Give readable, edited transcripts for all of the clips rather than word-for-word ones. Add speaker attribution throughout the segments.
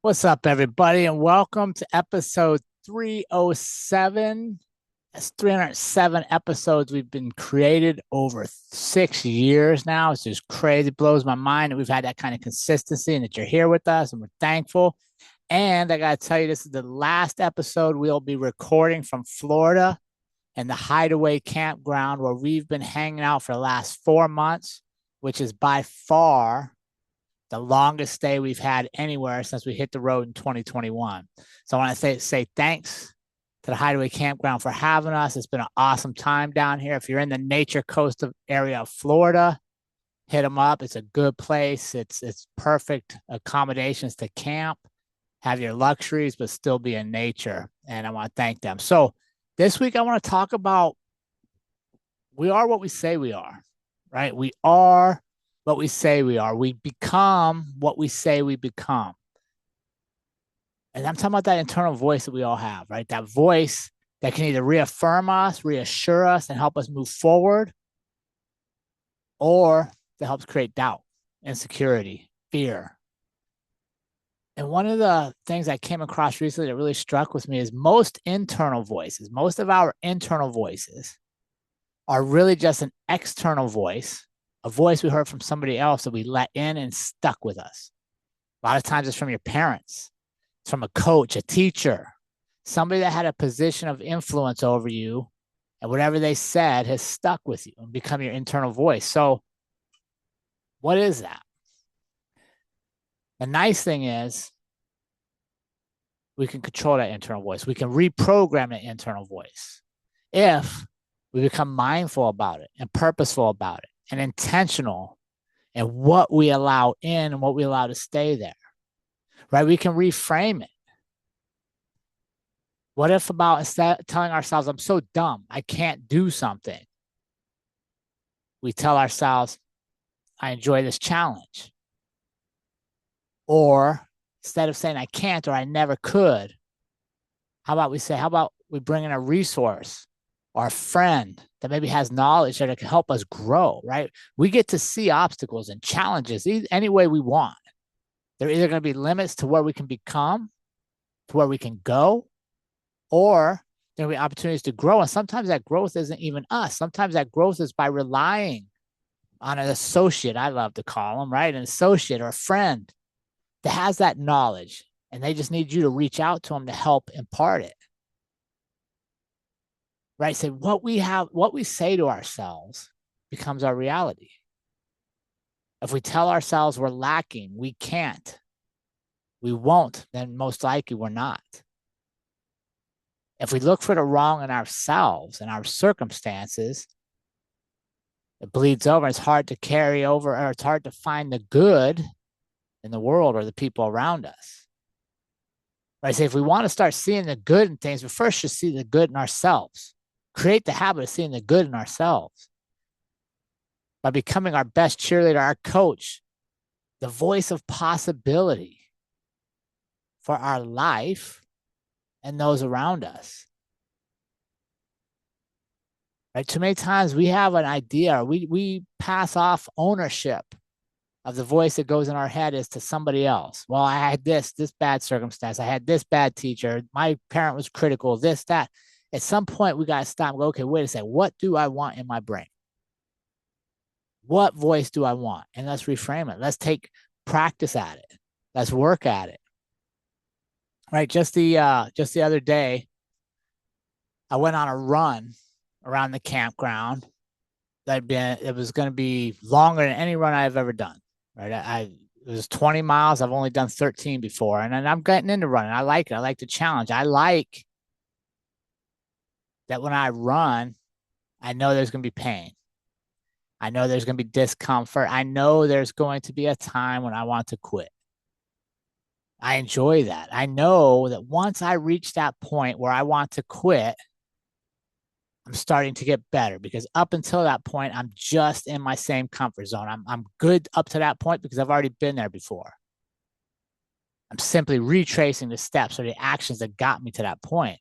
Speaker 1: What's up, everybody, and welcome to episode 307. That's 307 episodes we've been created over 6 years now. It's just crazy. It blows my mind that we've had that kind of consistency and that you're here with us, and we're thankful. And I got to tell you, this is the last episode we'll be recording from Florida and the Hideaway Campground where we've been hanging out for the last 4 months, which is by far the longest stay we've had anywhere since we hit the road in 2021. So I want to say thanks to the Hideaway Campground for having us. It's been an awesome time down here. If you're in the nature coast area of Florida, hit them up. It's a good place. It's perfect accommodations to camp, have your luxuries, but still be in nature. And I want to thank them. So this week I want to talk about we are what we say we are, right? We are what we say we are. We become what we say we become. And I'm talking about that internal voice that we all have, right? That voice that can either reaffirm us, reassure us, and help us move forward, or that helps create doubt, insecurity, fear. And one of the things I came across recently that really struck with me is most of our internal voices are really just an external voice, a voice we heard from somebody else that we let in and stuck with us. A lot of times it's from your parents, it's from a coach, a teacher, somebody that had a position of influence over you, and whatever they said has stuck with you and become your internal voice. So what is that? The nice thing is we can control that internal voice. We can reprogram that internal voice if we become mindful about it and purposeful about it and intentional in what we allow in and what we allow to stay there, right? We can reframe it. What if about instead of telling ourselves, I'm so dumb, I can't do something, we tell ourselves, I enjoy this challenge. Or instead of saying I can't or I never could, how about we bring in a resource or a friend that maybe has knowledge that can help us grow, right? We get to see obstacles and challenges any way we want. There are either going to be limits to where we can become, to where we can go, or there will be opportunities to grow. And sometimes that growth isn't even us. Sometimes that growth is by relying on an associate, I love to call them, right? An associate or a friend that has that knowledge, and they just need you to reach out to them to help impart it. Right? So what we say to ourselves becomes our reality. If we tell ourselves we're lacking, we can't, we won't, then most likely we're not. If we look for the wrong in ourselves and our circumstances, it bleeds over. It's hard to carry over, or it's hard to find the good in the world or the people around us. Right? So if we want to start seeing the good in things, we first should see the good in ourselves. Create the habit of seeing the good in ourselves by becoming our best cheerleader, our coach, the voice of possibility for our life and those around us. Right? Too many times we have an idea, we pass off ownership of the voice that goes in our head is to somebody else. Well, I had this bad circumstance. I had this bad teacher. My parent was critical, this, that. At some point, we got to stop and go, okay, wait a second. What do I want in my brain? What voice do I want? And let's reframe it. Let's take practice at it. Let's work at it. Right. Just the other day, I went on a run around the campground. It was going to be longer than any run I've ever done. Right. It was 20 miles. I've only done 13 before. And I'm getting into running. I like it. I like the challenge. I like that when I run, I know there's going to be pain. I know there's going to be discomfort. I know there's going to be a time when I want to quit. I enjoy that. I know that once I reach that point where I want to quit, I'm starting to get better, because up until that point, I'm just in my same comfort zone. I'm good up to that point because I've already been there before. I'm simply retracing the steps or the actions that got me to that point.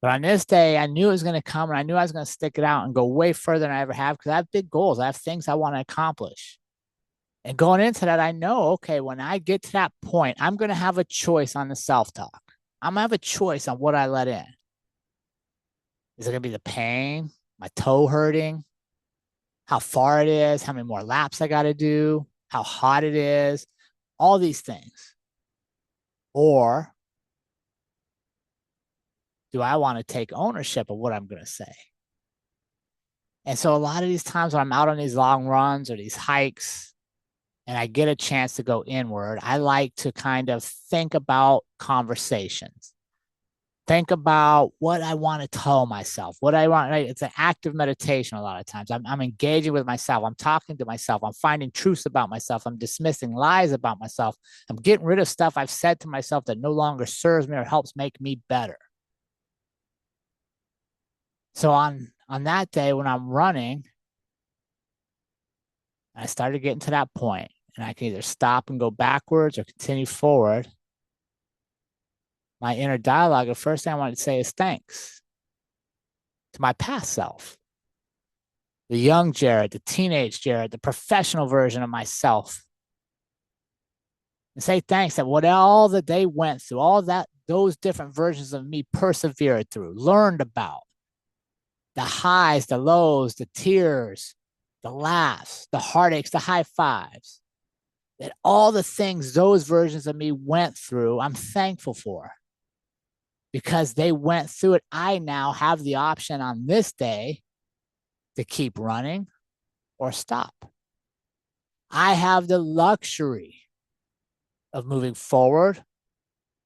Speaker 1: But on this day, I knew it was going to come, and I knew I was going to stick it out and go way further than I ever have, because I have big goals. I have things I want to accomplish. And going into that, I know, okay, when I get to that point, I'm going to have a choice on the self-talk. I'm going to have a choice on what I let in. Is it going to be the pain, my toe hurting, how far it is, how many more laps I got to do, how hot it is, all these things? Or do I want to take ownership of what I'm going to say? And so a lot of these times when I'm out on these long runs or these hikes and I get a chance to go inward, I like to kind of think about conversations. Think about what I want to tell myself, what I want. Right? It's an active meditation a lot of times. I'm engaging with myself. I'm talking to myself. I'm finding truths about myself. I'm dismissing lies about myself. I'm getting rid of stuff I've said to myself that no longer serves me or helps make me better. So on that day when I'm running, I started getting to that point, and I can either stop and go backwards or continue forward. My inner dialogue, the first thing I wanted to say is thanks to my past self, the young Jared, the teenage Jared, the professional version of myself. And say thanks that what all that they went through, all that those different versions of me persevered through, learned about the highs, the lows, the tears, the laughs, the heartaches, the high fives, that all the things those versions of me went through, I'm thankful for. Because they went through it, I now have the option on this day to keep running or stop. I have the luxury of moving forward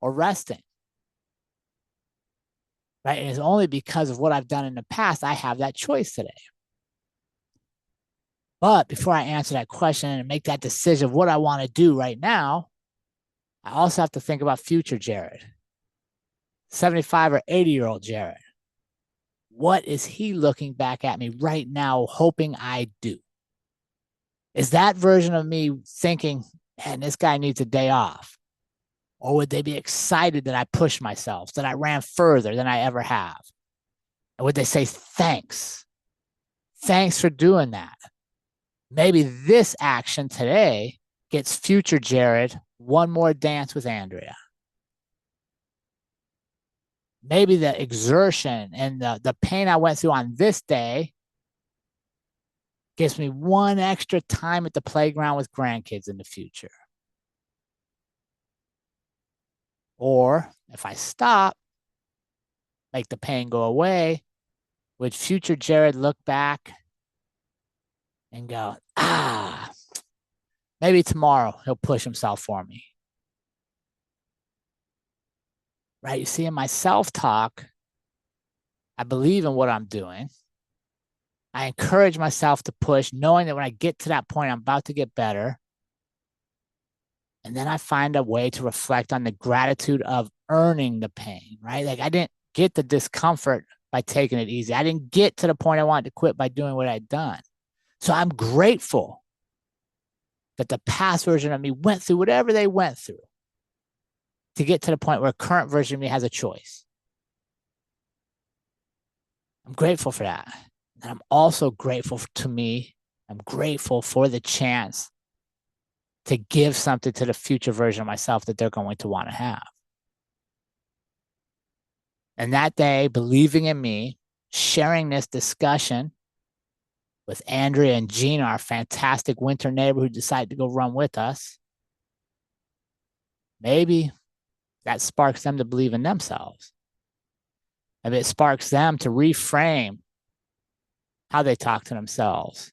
Speaker 1: or resting. Right? And it's only because of what I've done in the past, I have that choice today. But before I answer that question and make that decision of what I want to do right now, I also have to think about future Jared, 75 or 80-year-old Jared. What is he looking back at me right now, hoping I do? Is that version of me thinking, man, this guy needs a day off? Or would they be excited that I pushed myself, that I ran further than I ever have? And would they say, thanks? Thanks for doing that. Maybe this action today gets future Jared one more dance with Andrea. Maybe the exertion and the pain I went through on this day gives me one extra time at the playground with grandkids in the future. Or if I stop, make the pain go away, would future Jared look back and go, maybe tomorrow he'll push himself for me. Right? You see, in my self-talk, I believe in what I'm doing. I encourage myself to push, knowing that when I get to that point, I'm about to get better. And then I find a way to reflect on the gratitude of earning the pain, right? Like I didn't get the discomfort by taking it easy. I didn't get to the point I wanted to quit by doing what I'd done. So I'm grateful that the past version of me went through whatever they went through to get to the point where a current version of me has a choice. I'm grateful for that. And I'm also grateful to me. I'm grateful for the chance to give something to the future version of myself that they're going to want to have. And that day, believing in me, sharing this discussion with Andrea and Gina, our fantastic winter neighbor who decided to go run with us, maybe that sparks them to believe in themselves. Maybe it sparks them to reframe how they talk to themselves.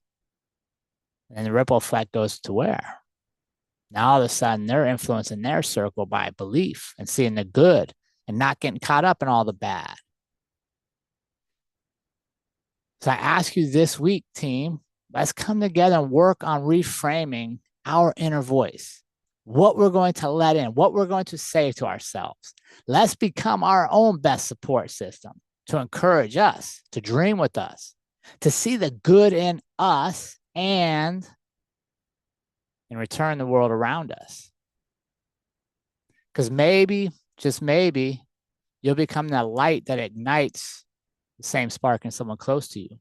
Speaker 1: And the ripple effect goes to where? Now all of a sudden they're influencing their circle by belief and seeing the good and not getting caught up in all the bad. So I ask you this week, team, let's come together and work on reframing our inner voice, what we're going to let in, what we're going to say to ourselves. Let's become our own best support system to encourage us, to dream with us, to see the good in us and in return the world around us. Because maybe, just maybe, you'll become that light that ignites the same spark in someone close to you.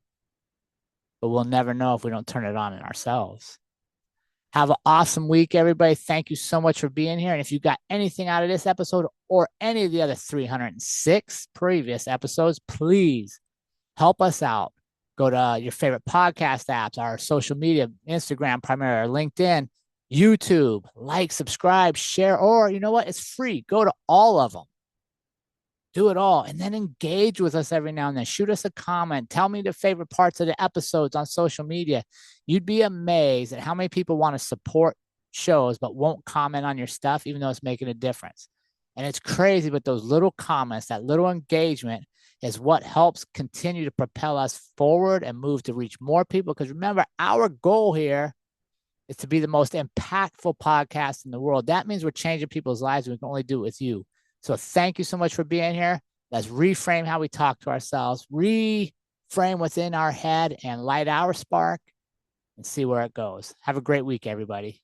Speaker 1: But we'll never know if we don't turn it on in ourselves. Have an awesome week, everybody. Thank you so much for being here. And if you got anything out of this episode or any of the other 306 previous episodes, please help us out. Go to your favorite podcast apps, our social media, Instagram, primarily, LinkedIn, YouTube, like, subscribe, share, or you know what? It's free. Go to all of them. Do it all. And then engage with us every now and then. Shoot us a comment. Tell me the favorite parts of the episodes on social media. You'd be amazed at how many people want to support shows but won't comment on your stuff, even though it's making a difference. And it's crazy, but those little comments, that little engagement is what helps continue to propel us forward and move to reach more people. Because remember, our goal here is to be the most impactful podcast in the world. That means we're changing people's lives. And we can only do it with you. So thank you so much for being here. Let's reframe how we talk to ourselves, reframe within our head and light our spark and see where it goes. Have a great week, everybody.